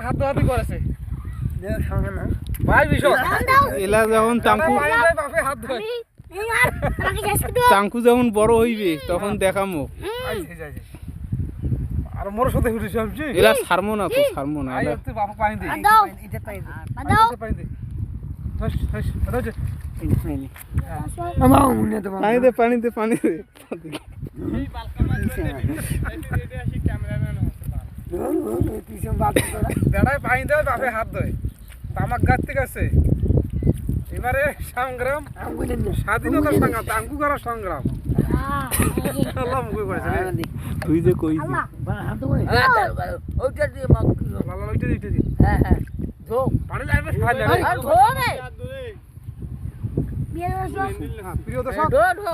হাত ধোয়াধি করেছে দেখ সঙ্গে না ভাই বিষয় এলা যখন চাঙ্কু বাপে হাত ধোয় চাঙ্কু যখন বড় হইবে তখন দেখামো। আর মোর সাথে ঘুরেছি আমি এলা ছাড়মো না তো, ছাড়মো না আই এলা। তুই বাপু পানি দে এটা পাই পানি দে হস হস আদা আমার মনে তো পানি দে, পানি দে, পানি দে। এই বালকামা এটা আসি ক্যামেরাম্যান হচ্ছে পিছন বাদ তোরা বেড়ায় পানি দেয় বাপে হাত ধোয় তামাক গাছ থেকে আছে এবারে সংগ্রাম আঙ্গুলের না স্বাধীনতার সংগ্রাম তাঙ্কু করার সংগ্রাম আল্লাহ মুখে করেছে রে। তুই যে কই যে হাত তো করে ওইটা দিয়ে মাখ লালা লইতে দিতে দি হ্যাঁ হ্যাঁ ধো পানি লাগবে খাই আর লাগবে ধো রে প্রিয় দর্শক ধো ধো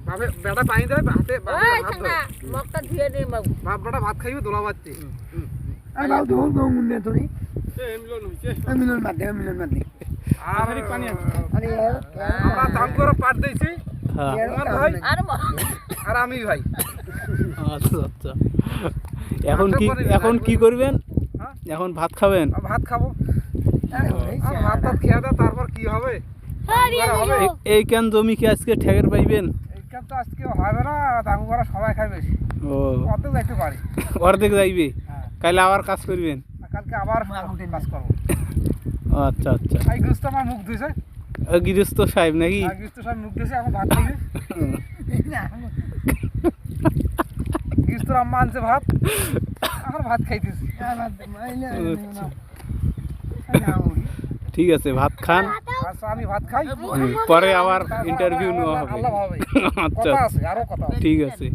বাপে বেড়া পানি দেয় হাতে বাপে ওই হাত না ধোয় মগটা ধুয়ে নে মগ বাপ বেটা ভাত খাইবে দোলা বাচ্চি আরে বাবু ধোন গো মুন্নে তোরে মিলন হইছে মিলন মার দে আর পানি আরে আমরা তাঙ্কুর পাট দিয়েছি হ্যাঁ আমার ভাই আর আর আমি ভাই আচ্ছা আচ্ছা। এখন কি করবেন? হ্যাঁ? এখন ভাত খাবেন? ভাত খাবো আরে আর ভাত টাত খেয়ে দেয় তারপর কি হবে হবে এই কেন জমি কি আজকে ঠেকের পাইবেন? এইখান তো আজকে হবে না তাঙ্কু করা সবাই খাই বেশি ও অর্ধেক যাইতে পারি অর্ধেক যাইবে, হ্যাঁ কাইলে আবার কাজ করবেন? আর কালকে আবার কাজ করবো ও আচ্ছা আচ্ছা। এই গৃহস্থ আমার মুখ ধুয়েছে গৃহস্থ সাহেব নাকি? আর গৃহস্থ সব মুখ ধুয়েছে এখন ভাত খাইবে গৃহস্থর আম্মা আনছে ভাত এখন ভাত খাইতেছি ঠিক আছে, ভাত খান। আচ্ছা আমি ভাত খাই পরে আবার ইন্টারভিউ নেওয়া হবে। আল্লাহ ভাবে আচ্ছা কথা আছে আরো কথা আছে ঠিক আছে।